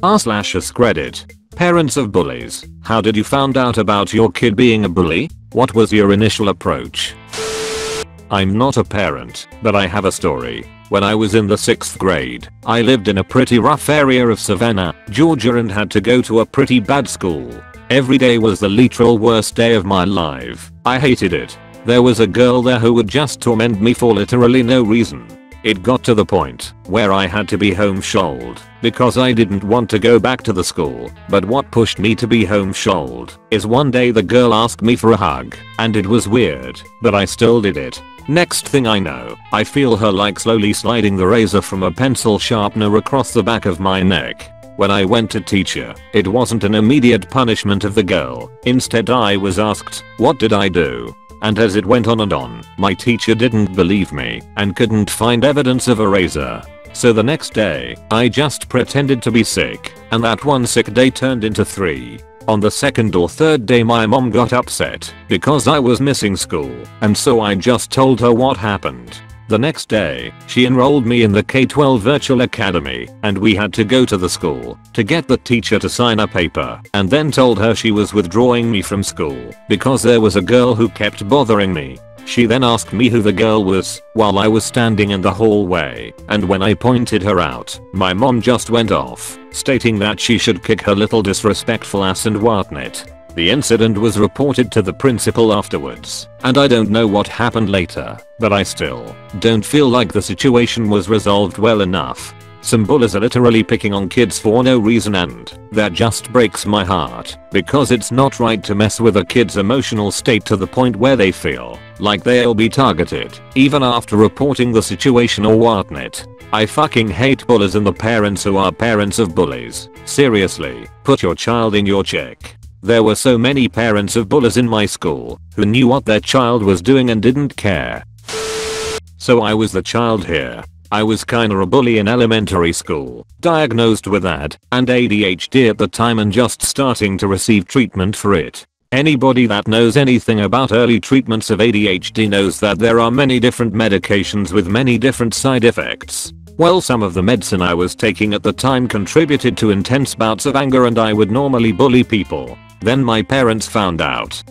r/AskReddit. Parents of bullies. How did you find out about your kid being a bully? What was your initial approach? I'm not a parent, but I have a story. When I was in the 6th grade, I lived in a pretty rough area of Savannah, Georgia and had to go to a pretty bad school. Every day was the literal worst day of my life. I hated it. There was a girl there who would just torment me for literally no reason. It got to the point where I had to be homeschooled because I didn't want to go back to the school. But what pushed me to be homeschooled is one day the girl asked me for a hug, and it was weird, but I still did it. Next thing I know, I feel her like slowly sliding the razor from a pencil sharpener across the back of my neck. When I went to teach her, it wasn't an immediate punishment of the girl. Instead I was asked, what did I do? And as it went on and on, my teacher didn't believe me and couldn't find evidence of a razor. So the next day, I just pretended to be sick, and that one sick day turned into 3. On the 2nd or 3rd day my mom got upset because I was missing school, and so I just told her what happened. The next day, she enrolled me in the K-12 virtual academy, and we had to go to the school to get the teacher to sign a paper, and then told her she was withdrawing me from school because there was a girl who kept bothering me. She then asked me who the girl was while I was standing in the hallway, and when I pointed her out, my mom just went off, stating that she should kick her little disrespectful ass and whatnot. The incident was reported to the principal afterwards, and I don't know what happened later, but I still don't feel like the situation was resolved well enough. Some bullies are literally picking on kids for no reason, and that just breaks my heart because it's not right to mess with a kid's emotional state to the point where they feel like they'll be targeted even after reporting the situation or whatnot. I fucking hate bullies and the parents who are parents of bullies. Seriously, put your child in your check. There were so many parents of bullies in my school who knew what their child was doing and didn't care. So I was the child here. I was kinda a bully in elementary school, diagnosed with AD and ADHD at the time and just starting to receive treatment for it. Anybody that knows anything about early treatments of ADHD knows that there are many different medications with many different side effects. Well, some of the medicine I was taking at the time contributed to intense bouts of anger and I would normally bully people. Then my parents found out,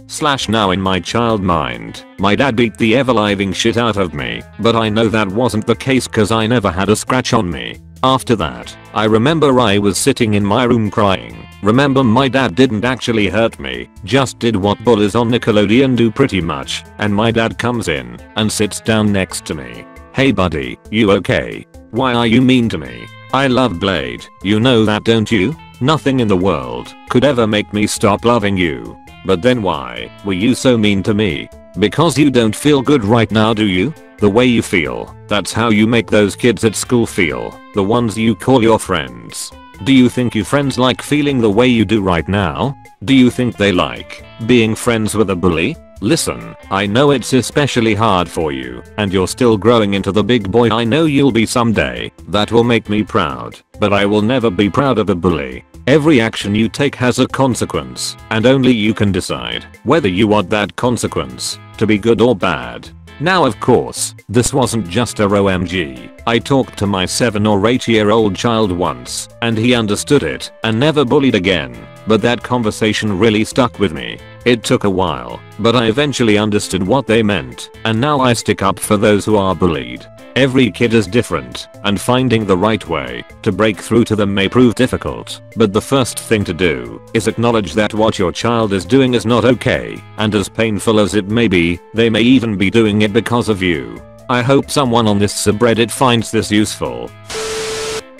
now in my child mind, my dad beat the ever-living shit out of me, but I know that wasn't the case cause I never had a scratch on me. After that, I remember I was sitting in my room crying. Remember, my dad didn't actually hurt me, just did what bullies on Nickelodeon do pretty much, and my dad comes in and sits down next to me. Hey buddy, you okay? Why are you mean to me? I love Blade, you know that don't you? Nothing in the world could ever make me stop loving you. But then why were you so mean to me? Because you don't feel good right now, do you? The way you feel, that's how you make those kids at school feel, the ones you call your friends. Do you think your friends like feeling the way you do right now? Do you think they like being friends with a bully? Listen, I know it's especially hard for you, and you're still growing into the big boy I know you'll be someday. That will make me proud, but I will never be proud of a bully. Every action you take has a consequence, and only you can decide whether you want that consequence to be good or bad. Now of course, this wasn't just a OMG. I talked to my 7 or 8-year-old child once, and he understood it and never bullied again. But that conversation really stuck with me. It took a while, but I eventually understood what they meant, and now I stick up for those who are bullied. Every kid is different, and finding the right way to break through to them may prove difficult, but the first thing to do is acknowledge that what your child is doing is not okay, and as painful as it may be, they may even be doing it because of you. I hope someone on this subreddit finds this useful.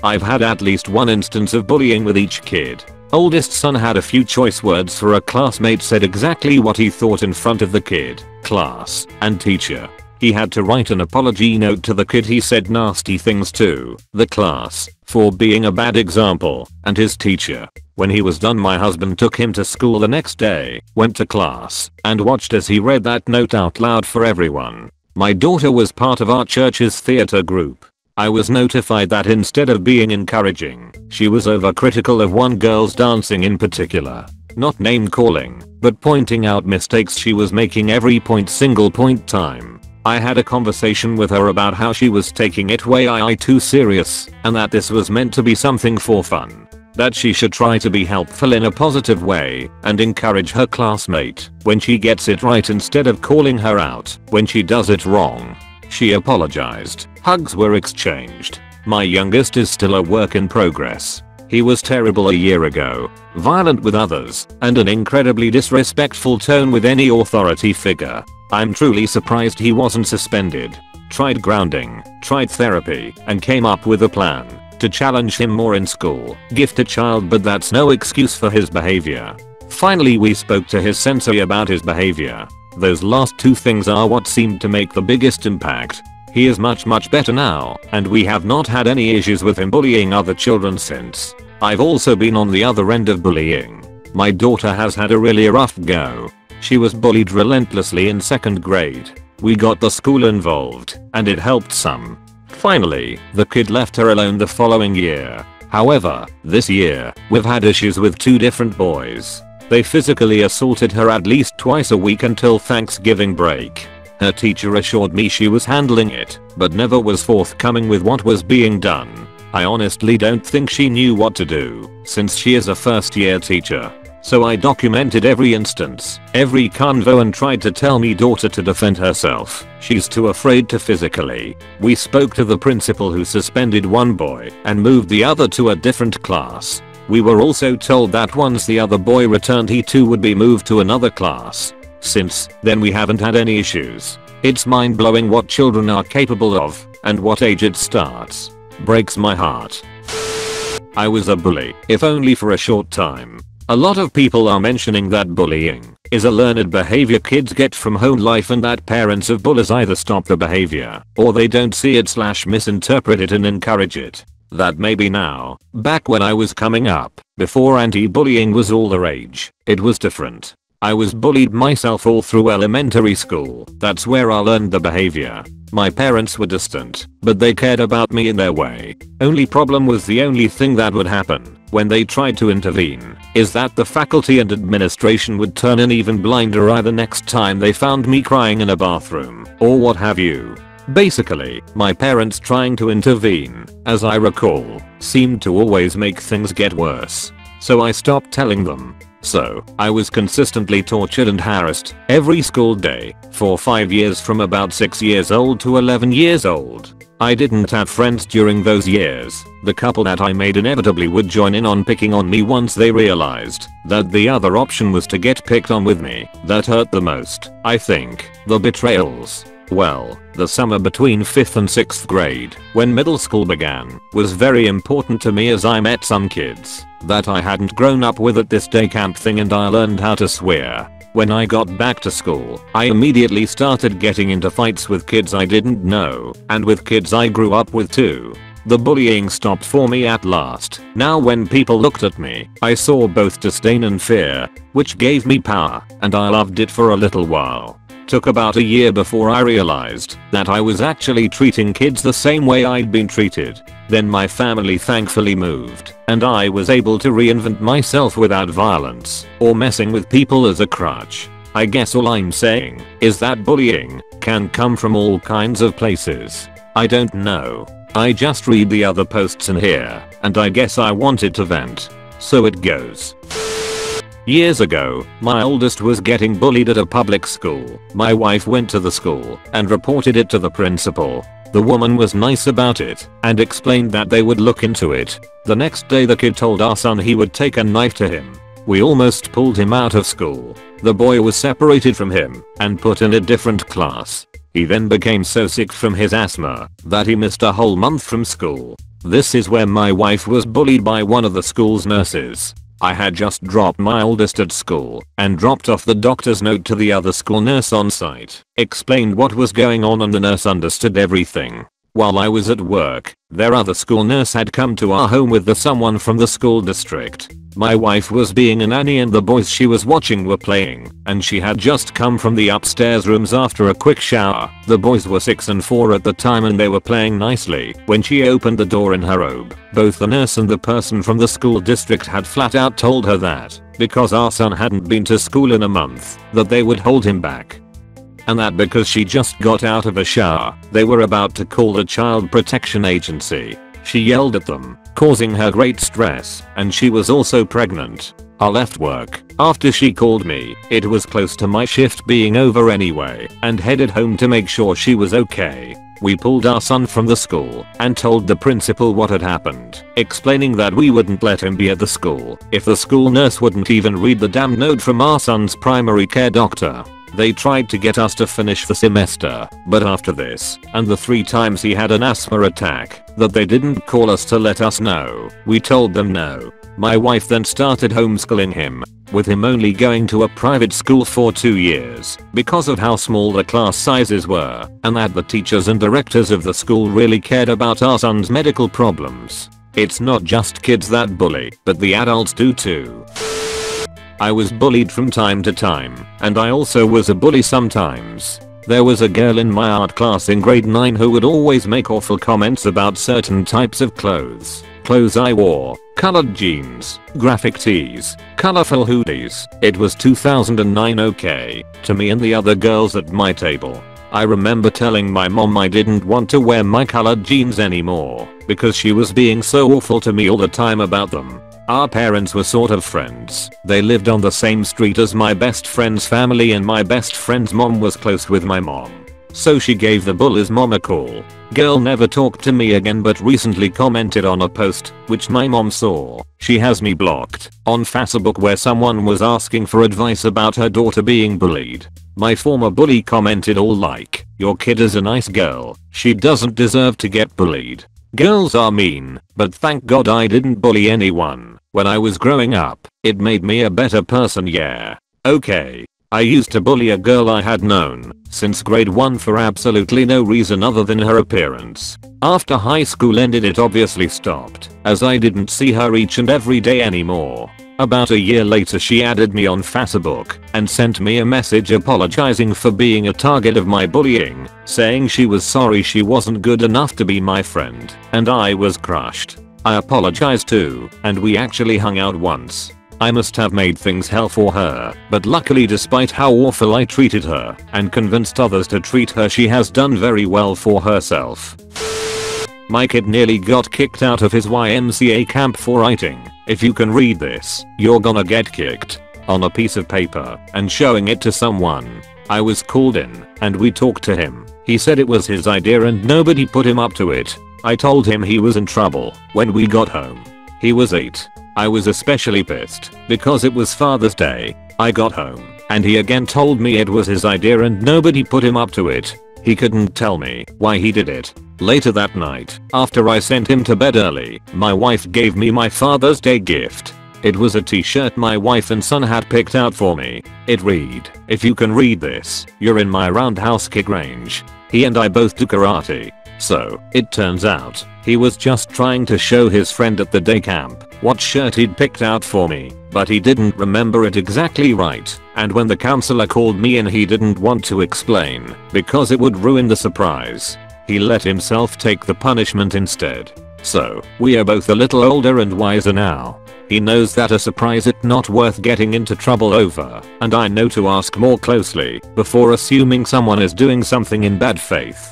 I've had at least one instance of bullying with each kid. Oldest son had a few choice words for a classmate, said exactly what he thought in front of the kid, class, and teacher. He had to write an apology note to the kid he said nasty things to, the class, for being a bad example, and his teacher. When he was done, my husband took him to school the next day, went to class, and watched as he read that note out loud for everyone. My daughter was part of our church's theater group. I was notified that instead of being encouraging, she was overcritical of one girl's dancing in particular. Not name calling, but pointing out mistakes she was making every single point time. I had a conversation with her about how she was taking it way too serious, and that this was meant to be something for fun. that she should try to be helpful in a positive way and encourage her classmate when she gets it right instead of calling her out when she does it wrong. She apologized. Hugs were exchanged. My youngest is still a work in progress. He was terrible a year ago, violent with others, and an incredibly disrespectful tone with any authority figure. I'm truly surprised he wasn't suspended. Tried grounding, tried therapy, and came up with a plan to challenge him more in school. Gifted child, but that's no excuse for his behavior. Finally we spoke to his sensei about his behavior. Those last two things are what seemed to make the biggest impact. He is much better now, and we have not had any issues with him bullying other children since. I've also been on the other end of bullying. My daughter has had a really rough go. She was bullied relentlessly in 2nd grade. We got the school involved, and it helped some. Finally, the kid left her alone the following year. However, this year, we've had issues with 2 different boys. They physically assaulted her at least twice a week until Thanksgiving break. Her teacher assured me she was handling it, but never was forthcoming with what was being done. I honestly don't think she knew what to do, since she is a first-year teacher. So I documented every instance, every convo, and tried to tell my daughter to defend herself. She's too afraid to physically. We spoke to the principal, who suspended one boy and moved the other to a different class. We were also told that once the other boy returned, he too would be moved to another class. Since then we haven't had any issues. It's mind-blowing what children are capable of, and what age it starts. Breaks my heart. I was a bully, if only for a short time. A lot of people are mentioning that bullying is a learned behavior kids get from home life, and that parents of bullies either stop the behavior or they don't see it / misinterpret it and encourage it. That may be now. Back when I was coming up, before anti-bullying was all the rage, it was different. I was bullied myself all through elementary school. That's where I learned the behavior. My parents were distant, but they cared about me in their way. Only problem was the only thing that would happen when they tried to intervene is that the faculty and administration would turn an even blinder eye the next time they found me crying in a bathroom or what have you. Basically, my parents trying to intervene, as I recall, seemed to always make things get worse. So I stopped telling them. So, I was consistently tortured and harassed every school day for 5 years, from about 6 years old to 11 years old. I didn't have friends during those years. The couple that I made inevitably would join in on picking on me once they realized that the other option was to get picked on with me. That hurt the most, I think. The betrayals. Well, the summer between 5th and 6th grade, when middle school began, was very important to me, as I met some kids that I hadn't grown up with at this day camp thing, and I learned how to swear. When I got back to school, I immediately started getting into fights with kids I didn't know, and with kids I grew up with too. The bullying stopped for me at last. Now when people looked at me, I saw both disdain and fear, which gave me power, and I loved it for a little while. Took about a year before I realized that I was actually treating kids the same way I'd been treated. Then my family thankfully moved, and I was able to reinvent myself without violence or messing with people as a crutch. I guess all I'm saying is that bullying can come from all kinds of places. I don't know. I just read the other posts in here, and I guess I wanted to vent. So it goes. Years ago, my oldest was getting bullied at a public school. My wife went to the school and reported it to the principal. The woman was nice about it and explained that they would look into it. The next day the kid told our son he would take a knife to him. We almost pulled him out of school. The boy was separated from him and put in a different class. He then became so sick from his asthma that he missed a whole month from school. This is where my wife was bullied by one of the school's nurses. I had just dropped my oldest at school and dropped off the doctor's note to the other school nurse on site, explained what was going on, and the nurse understood everything. While I was at work, their other school nurse had come to our home with someone from the school district. My wife was being a nanny and the boys she was watching were playing, and she had just come from the upstairs rooms after a quick shower. The boys were 6 and 4 at the time and they were playing nicely when she opened the door in her robe. Both the nurse and the person from the school district had flat out told her that, because our son hadn't been to school in a month, that they would hold him back. And that because she just got out of a shower, they were about to call the Child Protection Agency. She yelled at them, causing her great stress, and she was also pregnant. I left work after she called me. It was close to my shift being over anyway, and headed home to make sure she was okay. We pulled our son from the school and told the principal what had happened, explaining that we wouldn't let him be at the school if the school nurse wouldn't even read the damn note from our son's primary care doctor. They tried to get us to finish the semester, but after this, and the 3 times he had an asthma attack, that they didn't call us to let us know, we told them no. My wife then started homeschooling him, with him only going to a private school for 2 years, because of how small the class sizes were, and that the teachers and directors of the school really cared about our son's medical problems. It's not just kids that bully, but the adults do too. I was bullied from time to time, and I also was a bully sometimes. There was a girl in my art class in grade 9 who would always make awful comments about certain types of clothes I wore, colored jeans, graphic tees, colorful hoodies. It was 2009, okay, to me and the other girls at my table. I remember telling my mom I didn't want to wear my colored jeans anymore because she was being so awful to me all the time about them. Our parents were sort of friends. They lived on the same street as my best friend's family, and my best friend's mom was close with my mom. So she gave the bully's mom a call. Girl never talked to me again, but recently commented on a post which my mom saw. She has me blocked on Facebook where someone was asking for advice about her daughter being bullied. My former bully commented all like, "Your kid is a nice girl. She doesn't deserve to get bullied. Girls are mean, but thank God I didn't bully anyone when I was growing up. It made me a better person, yeah." Okay. I used to bully a girl I had known since grade 1 for absolutely no reason other than her appearance. After high school ended, it obviously stopped, as I didn't see her each and every day anymore. About a year later she added me on Facebook and sent me a message apologizing for being a target of my bullying, saying she was sorry she wasn't good enough to be my friend, and I was crushed. I apologized too, and we actually hung out once. I must have made things hell for her, but luckily despite how awful I treated her and convinced others to treat her, she has done very well for herself. My kid nearly got kicked out of his YMCA camp for writing, "If you can read this, you're gonna get kicked," on a piece of paper and showing it to someone. I was called in and we talked to him. He said it was his idea and nobody put him up to it. I told him he was in trouble when we got home. He was 8. I was especially pissed because it was Father's Day. I got home and he again told me it was his idea and nobody put him up to it. He couldn't tell me why he did it. Later that night, after I sent him to bed early, my wife gave me my Father's Day gift. It was a t-shirt my wife and son had picked out for me. It read, "If you can read this, you're in my roundhouse kick range." He and I both do karate. So, it turns out, he was just trying to show his friend at the day camp what shirt he'd picked out for me, but he didn't remember it exactly right, and when the counselor called me in he didn't want to explain because it would ruin the surprise. He let himself take the punishment instead. So, we are both a little older and wiser now. He knows that a surprise is not worth getting into trouble over, and I know to ask more closely before assuming someone is doing something in bad faith.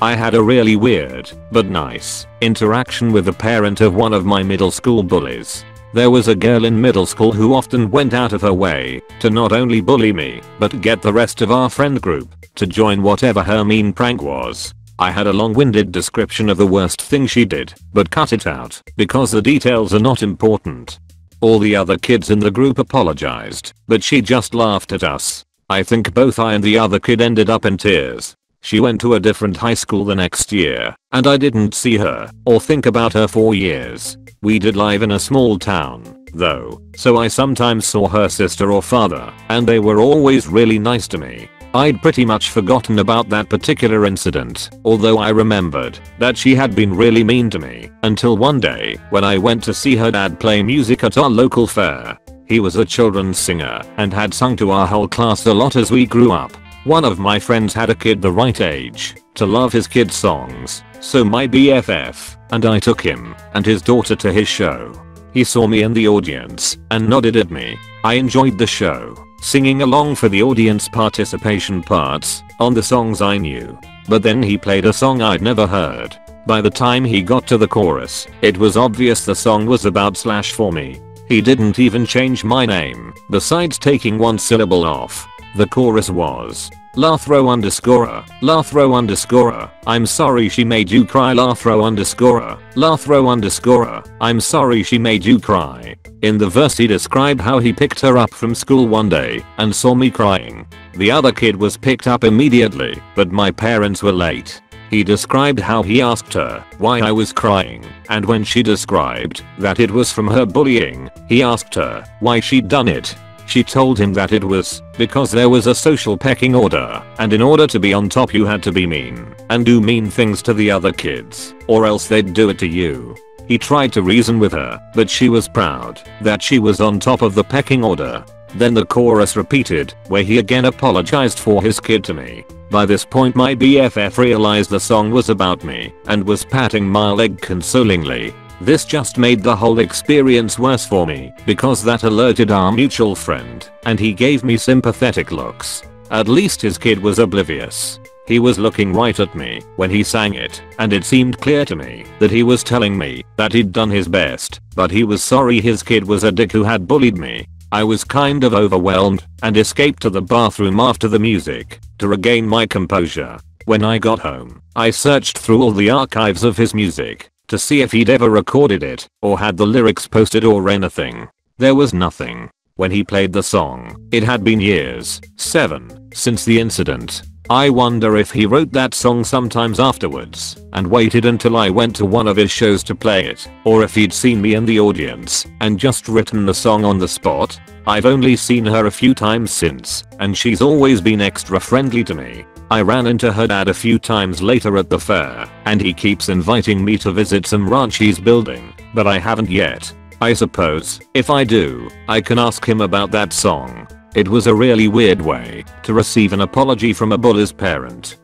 I had a really weird, but nice, interaction with the parent of one of my middle school bullies. There was a girl in middle school who often went out of her way to not only bully me, but get the rest of our friend group to join whatever her mean prank was. I had a long-winded description of the worst thing she did, but cut it out because the details are not important. All the other kids in the group apologized, but she just laughed at us. I think both I and the other kid ended up in tears. She went to a different high school the next year, and I didn't see her or think about her for years. We did live in a small town, though, so I sometimes saw her sister or father, and they were always really nice to me. I'd pretty much forgotten about that particular incident, although I remembered that she had been really mean to me, until one day when I went to see her dad play music at our local fair. He was a children's singer and had sung to our whole class a lot as we grew up. One of my friends had a kid the right age to love his kid's songs, so my BFF and I took him and his daughter to his show. He saw me in the audience and nodded at me. I enjoyed the show, singing along for the audience participation parts on the songs I knew. But then he played a song I'd never heard. By the time he got to the chorus, it was obvious the song was about slash for me. He didn't even change my name, besides taking one syllable off. The chorus was Lathro underscore, Lathro underscore, I'm sorry she made you cry Lathro underscore, Lathro underscore, I'm sorry she made you cry. In the verse he described how he picked her up from school one day and saw me crying. The other kid was picked up immediately, but my parents were late. He described how he asked her why I was crying, and when she described that it was from her bullying, he asked her why she'd done it. She told him that it was because there was a social pecking order, and in order to be on top you had to be mean and do mean things to the other kids, or else they'd do it to you. He tried to reason with her, but she was proud that she was on top of the pecking order. Then the chorus repeated, where he again apologized for his kid to me. By this point my BFF realized the song was about me and was patting my leg consolingly. This just made the whole experience worse for me because that alerted our mutual friend and he gave me sympathetic looks. At least his kid was oblivious. He was looking right at me when he sang it, and it seemed clear to me that he was telling me that he'd done his best, but he was sorry his kid was a dick who had bullied me. I was kind of overwhelmed and escaped to the bathroom after the music to regain my composure. When I got home, I searched through all the archives of his music to see if he'd ever recorded it or had the lyrics posted or anything. There was nothing. When he played the song, it had been years, 7, since the incident. I wonder if he wrote that song sometimes afterwards and waited until I went to one of his shows to play it, or if he'd seen me in the audience and just written the song on the spot. I've only seen her a few times since, and she's always been extra friendly to me. I ran into her dad a few times later at the fair, and he keeps inviting me to visit some ranch he's building, but I haven't yet. I suppose, if I do, I can ask him about that song. It was a really weird way to receive an apology from a bully's parent.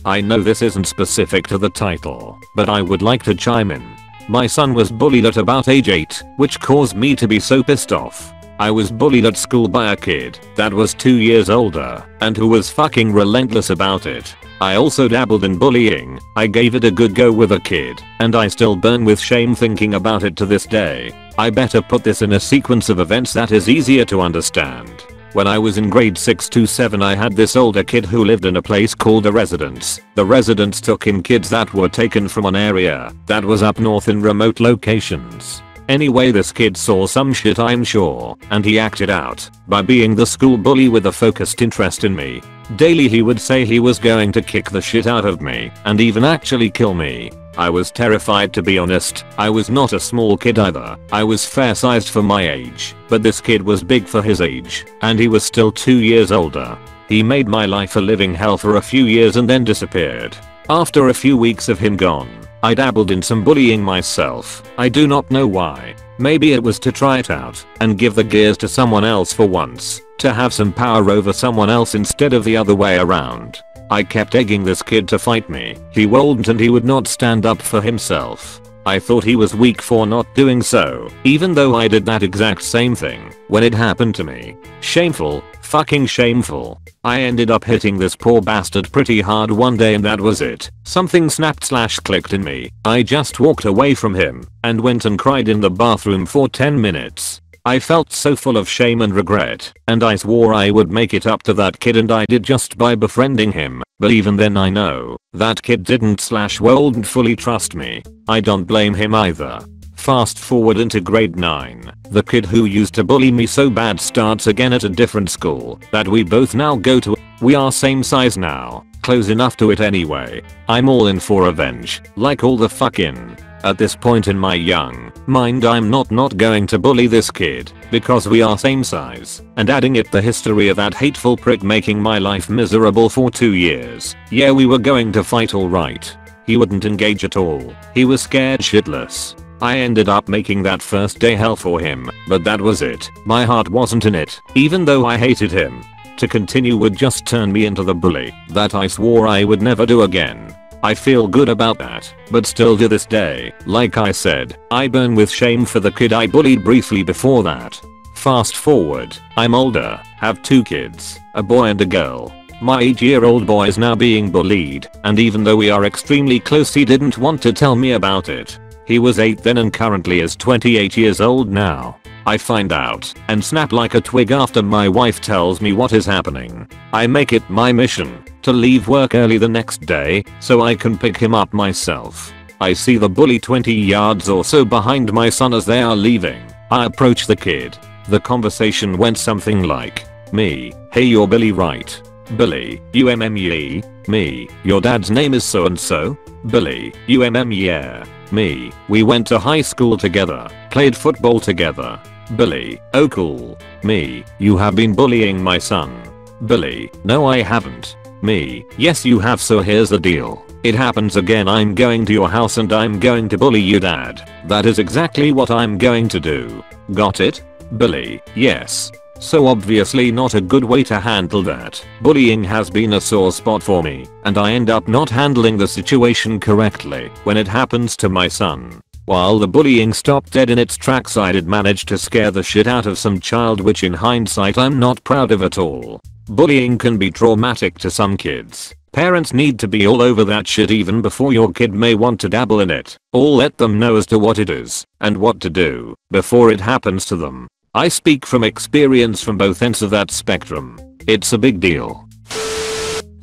I know this isn't specific to the title, but I would like to chime in. My son was bullied at about age 8, which caused me to be so pissed off. I was bullied at school by a kid that was 2 years older and who was fucking relentless about it. I also dabbled in bullying. I gave it a good go with a kid, and I still burn with shame thinking about it to this day. I better put this in a sequence of events that is easier to understand. When I was in grade 6 to 7 I had this older kid who lived in a place called a residence. The residence took in kids that were taken from an area that was up north in remote locations. Anyway, this kid saw some shit I'm sure, and he acted out by being the school bully with a focused interest in me. Daily he would say he was going to kick the shit out of me and even actually kill me. I was terrified, to be honest. I was not a small kid either. I was fair sized for my age, but this kid was big for his age, and he was still 2 years older. He made my life a living hell for a few years and then disappeared. After a few weeks of him gone, I dabbled in some bullying myself. I do not know why. Maybe it was to try it out and give the gears to someone else for once, to have some power over someone else instead of the other way around. I kept egging this kid to fight me. He wouldn't, and he would not stand up for himself. I thought he was weak for not doing so, even though I did that exact same thing when it happened to me. Shameful. Fucking shameful. I ended up hitting this poor bastard pretty hard one day, and that was it. Something snapped/clicked in me. I just walked away from him and went and cried in the bathroom for 10 minutes. I felt so full of shame and regret, and I swore I would make it up to that kid, and I did just by befriending him. But even then I know that kid didn't/wouldn't fully trust me. I don't blame him either. Fast forward into grade 9. The kid who used to bully me so bad starts again at a different school that we both now go to. We are same size now, close enough to it anyway. I'm all in for revenge, like all the fucking. At this point in my young mind I'm not going to bully this kid because we are same size, and adding it the history of that hateful prick making my life miserable for 2 years. Yeah, we were going to fight alright. He wouldn't engage at all. He was scared shitless. I ended up making that first day hell for him, but that was it. My heart wasn't in it, even though I hated him. To continue would just turn me into the bully that I swore I would never do again. I feel good about that, but still to this day, like I said, I burn with shame for the kid I bullied briefly before that. Fast forward, I'm older, have 2 kids, a boy and a girl. My 8-year-old boy is now being bullied, and even though we are extremely close, he didn't want to tell me about it. He was 8 then and currently is 28 years old now. I find out and snap like a twig after my wife tells me what is happening. I make it my mission to leave work early the next day so I can pick him up myself. I see the bully 20 yards or so behind my son as they are leaving. I approach the kid. The conversation went something like, me, hey you're Billy right? Billy, you me, your dad's name is so and so? Billy, yeah. Me, we went to high school together, played football together. Billy, oh cool. Me, you have been bullying my son. Billy, no I haven't. Me, yes you have, so here's the deal. It happens again, I'm going to your house and I'm going to bully you dad. That is exactly what I'm going to do. Got it? Billy, yes. So obviously not a good way to handle that. Bullying has been a sore spot for me, and I end up not handling the situation correctly when it happens to my son. While the bullying stopped dead in its tracks, I did manage to scare the shit out of some child, which in hindsight I'm not proud of at all. Bullying can be traumatic to some kids. Parents need to be all over that shit even before your kid may want to dabble in it, or let them know as to what it is and what to do before it happens to them. I speak from experience from both ends of that spectrum. It's a big deal.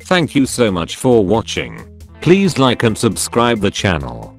Thank you so much for watching. Please like and subscribe the channel.